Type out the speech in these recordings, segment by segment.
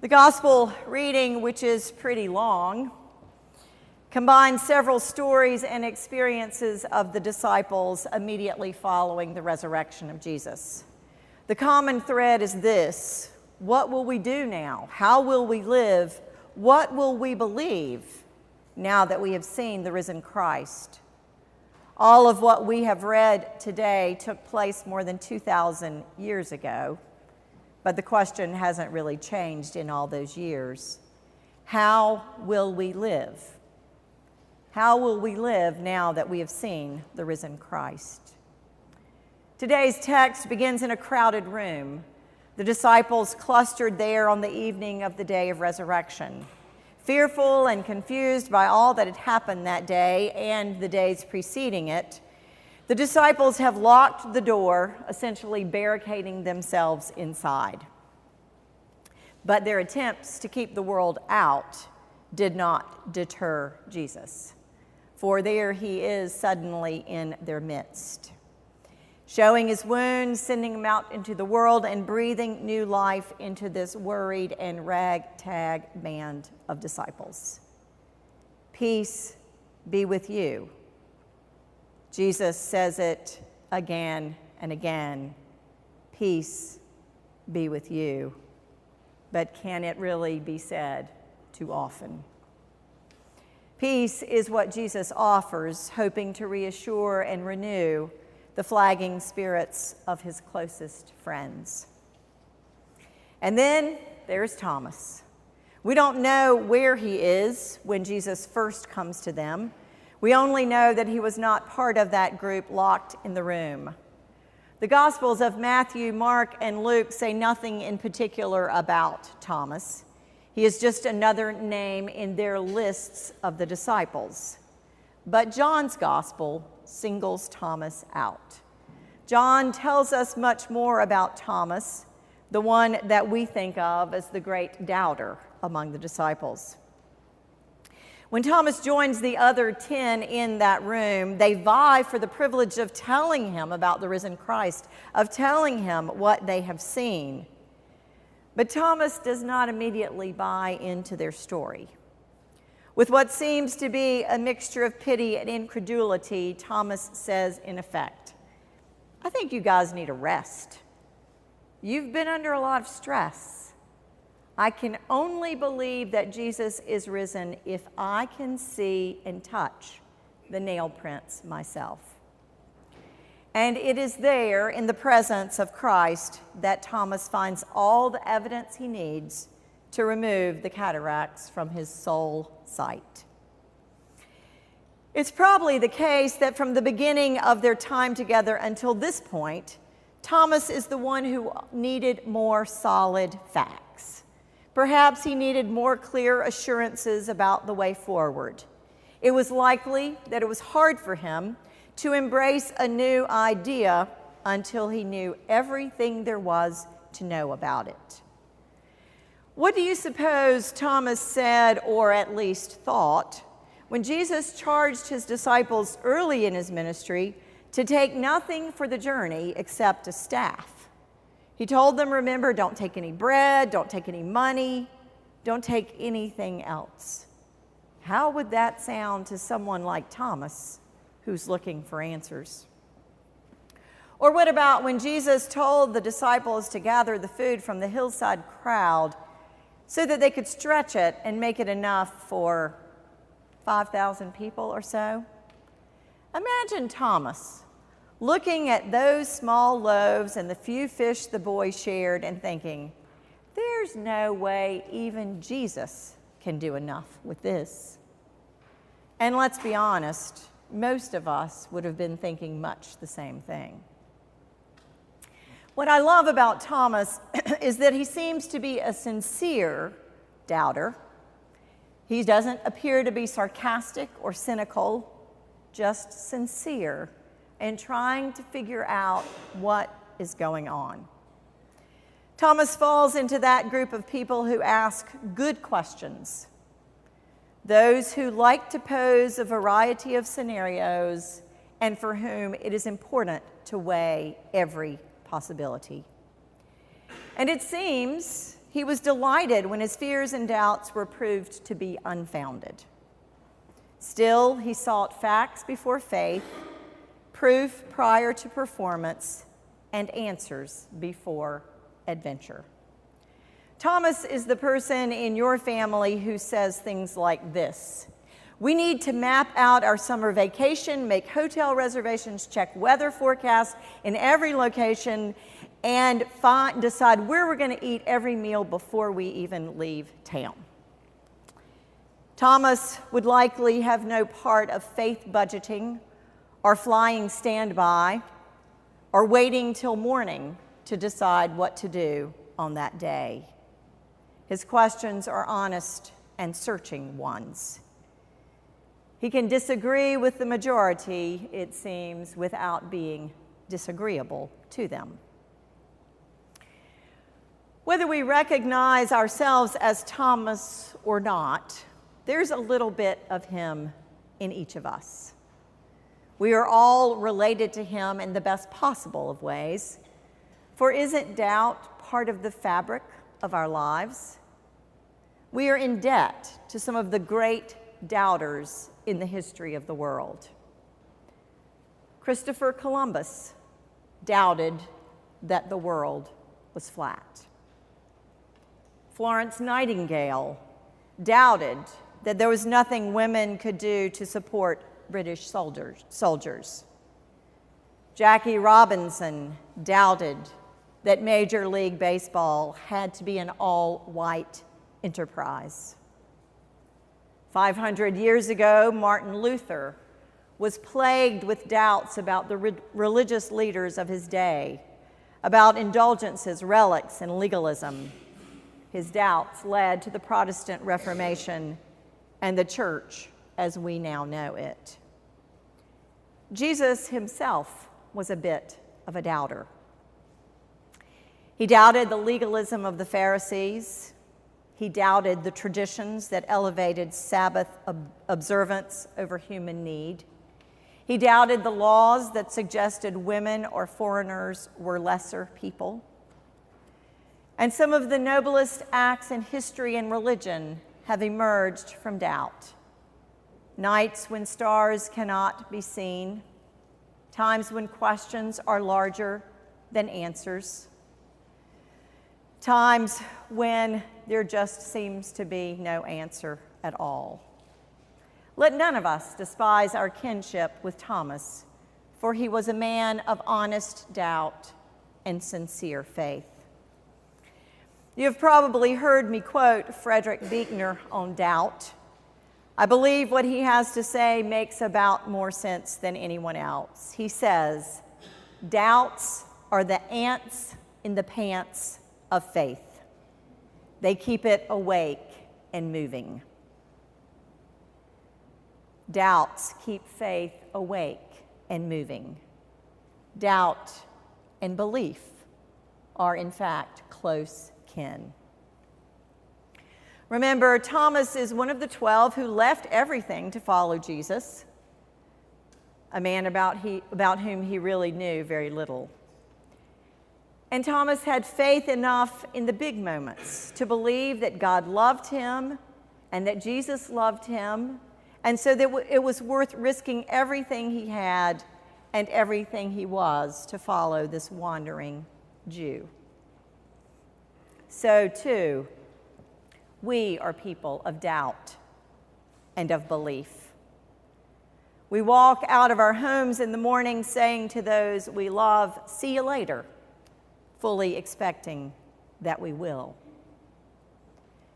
The gospel reading, which is pretty long, combines several stories and experiences of the disciples immediately following the resurrection of Jesus. The common thread is this: what will we do now? How will we live? What will we believe now that we have seen the risen Christ? All of what we have read today took place more than 2,000 years ago, but the question hasn't really changed in all those years. How will we live? How will we live now that we have seen the risen Christ? Today's text begins in a crowded room. The disciples clustered there on the evening of the day of resurrection. Fearful and confused by all that had happened that day and the days preceding it, the disciples have locked the door, essentially barricading themselves inside. But their attempts to keep the world out did not deter Jesus, for there he is suddenly in their midst, showing his wounds, sending him out into the world, and breathing new life into this worried and ragtag band of disciples. Peace be with you. Jesus says it again and again. Peace be with you. But can it really be said too often? Peace is what Jesus offers, hoping to reassure and renew the flagging spirits of his closest friends. And then there's Thomas. We don't know where he is when Jesus first comes to them. We only know that he was not part of that group locked in the room. The Gospels of Matthew, Mark, and Luke say nothing in particular about Thomas. He is just another name in their lists of the disciples. But John's Gospel singles Thomas out. John tells us much more about Thomas, the one that we think of as the great doubter among the disciples. When Thomas joins the other 10 in that room, they vie for the privilege of telling him about the risen Christ, of telling him what they have seen. But Thomas does not immediately buy into their story. With what seems to be a mixture of pity and incredulity, Thomas says, in effect, I think you guys need a rest. You've been under a lot of stress. I can only believe that Jesus is risen if I can see and touch the nail prints myself. And it is there, in the presence of Christ, that Thomas finds all the evidence he needs to remove the cataracts from his soul sight. It's probably the case that from the beginning of their time together until this point, Thomas is the one who needed more solid facts. Perhaps he needed more clear assurances about the way forward. It was likely that it was hard for him to embrace a new idea until he knew everything there was to know about it. What do you suppose Thomas said, or at least thought, when Jesus charged his disciples early in his ministry to take nothing for the journey except a staff? He told them, remember, don't take any bread, don't take any money, don't take anything else. How would that sound to someone like Thomas, who's looking for answers? Or what about when Jesus told the disciples to gather the food from the hillside crowd so that they could stretch it and make it enough for 5,000 people or so? Imagine Thomas looking at those small loaves and the few fish the boys shared and thinking, there's no way even Jesus can do enough with this. And let's be honest, most of us would have been thinking much the same thing. What I love about Thomas is that he seems to be a sincere doubter. He doesn't appear to be sarcastic or cynical, just sincere and trying to figure out what is going on. Thomas falls into that group of people who ask good questions, those who like to pose a variety of scenarios and for whom it is important to weigh every possibility. And it seems he was delighted when his fears and doubts were proved to be unfounded. Still, he sought facts before faith, proof prior to performance, and answers before adventure. Thomas is the person in your family who says things like this: we need to map out our summer vacation, make hotel reservations, check weather forecasts in every location, and decide where we're going to eat every meal before we even leave town. Thomas would likely have no part of faith budgeting or flying standby or waiting till morning to decide what to do on that day. His questions are honest and searching ones. He can disagree with the majority, it seems, without being disagreeable to them. Whether we recognize ourselves as Thomas or not, there's a little bit of him in each of us. We are all related to him in the best possible of ways, for isn't doubt part of the fabric of our lives? We are in debt to some of the great doubters in the history of the world. Christopher Columbus doubted that the world was flat. Florence Nightingale doubted that there was nothing women could do to support British soldiers. Jackie Robinson doubted that Major League Baseball had to be an all-white enterprise. 500 years ago, Martin Luther was plagued with doubts about the religious leaders of his day, about indulgences, relics, and legalism. His doubts led to the Protestant Reformation and the church as we now know it. Jesus himself was a bit of a doubter. He doubted the legalism of the Pharisees. He doubted the traditions that elevated Sabbath observance over human need. He doubted the laws that suggested women or foreigners were lesser people. And some of the noblest acts in history and religion have emerged from doubt. Nights when stars cannot be seen, times when questions are larger than answers, times when there just seems to be no answer at all. Let none of us despise our kinship with Thomas, for he was a man of honest doubt and sincere faith. You have probably heard me quote Frederick Buechner on doubt. I believe what he has to say makes about more sense than anyone else. He says, doubts are the ants in the pants of faith. They keep it awake and moving. Doubts keep faith awake and moving. Doubt and belief are, in fact, close kin. Remember, Thomas is one of the 12 who left everything to follow Jesus, a man about whom he really knew very little. And Thomas had faith enough in the big moments to believe that God loved him and that Jesus loved him, and so that it was worth risking everything he had and everything he was to follow this wandering Jew. So too, we are people of doubt and of belief. We walk out of our homes in the morning saying to those we love, "See you later," fully expecting that we will.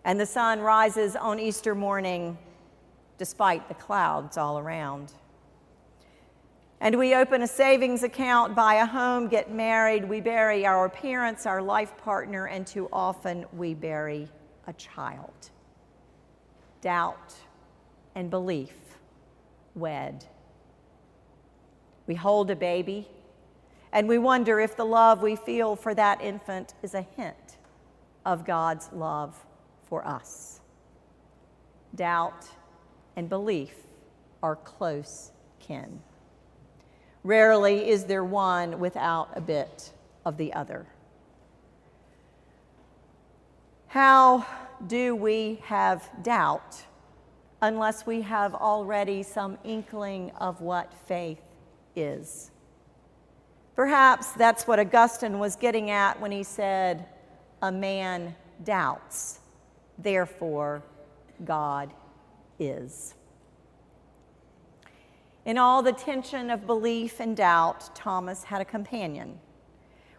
And the sun rises on Easter morning despite the clouds all around. And we open a savings account, buy a home, get married, we bury our parents, our life partner, and too often we bury a child. Doubt and belief wed. We hold a baby, and we wonder if the love we feel for that infant is a hint of God's love for us. Doubt and belief are close kin. Rarely is there one without a bit of the other. How do we have doubt unless we have already some inkling of what faith is? Perhaps that's what Augustine was getting at when he said, "A man doubts, therefore God is." In all the tension of belief and doubt, Thomas had a companion.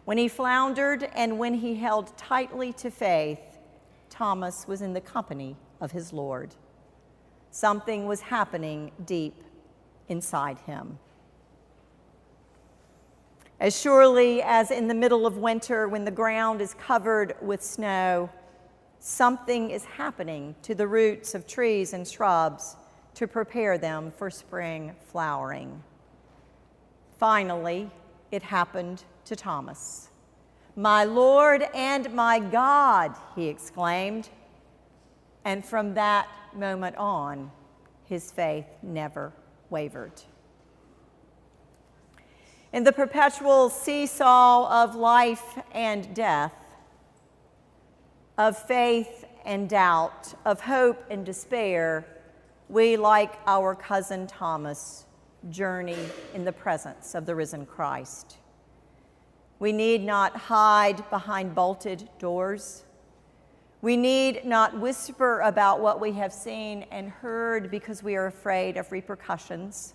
When he floundered and when he held tightly to faith, Thomas was in the company of his Lord. Something was happening deep inside him. As surely as in the middle of winter when the ground is covered with snow, something is happening to the roots of trees and shrubs to prepare them for spring flowering. Finally, it happened to Thomas. "My Lord and my God," he exclaimed. And from that moment on, his faith never wavered. In the perpetual seesaw of life and death, of faith and doubt, of hope and despair, we, like our cousin Thomas, journey in the presence of the risen Christ. We need not hide behind bolted doors. We need not whisper about what we have seen and heard because we are afraid of repercussions.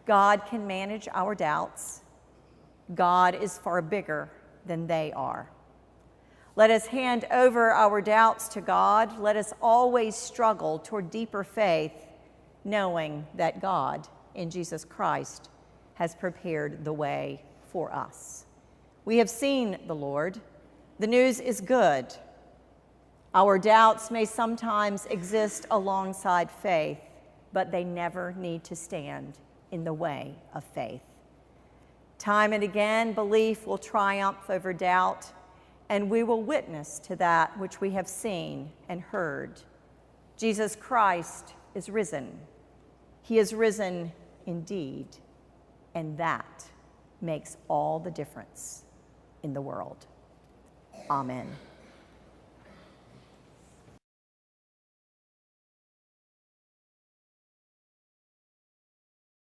God can manage our doubts. God is far bigger than they are. Let us hand over our doubts to God. Let us always struggle toward deeper faith, knowing that God, in Jesus Christ, has prepared the way for us. We have seen the Lord. The news is good. Our doubts may sometimes exist alongside faith, but they never need to stand in the way of faith. Time and again, belief will triumph over doubt, and we will witness to that which we have seen and heard. Jesus Christ is risen. He is risen indeed, and that makes all the difference in the world. Amen.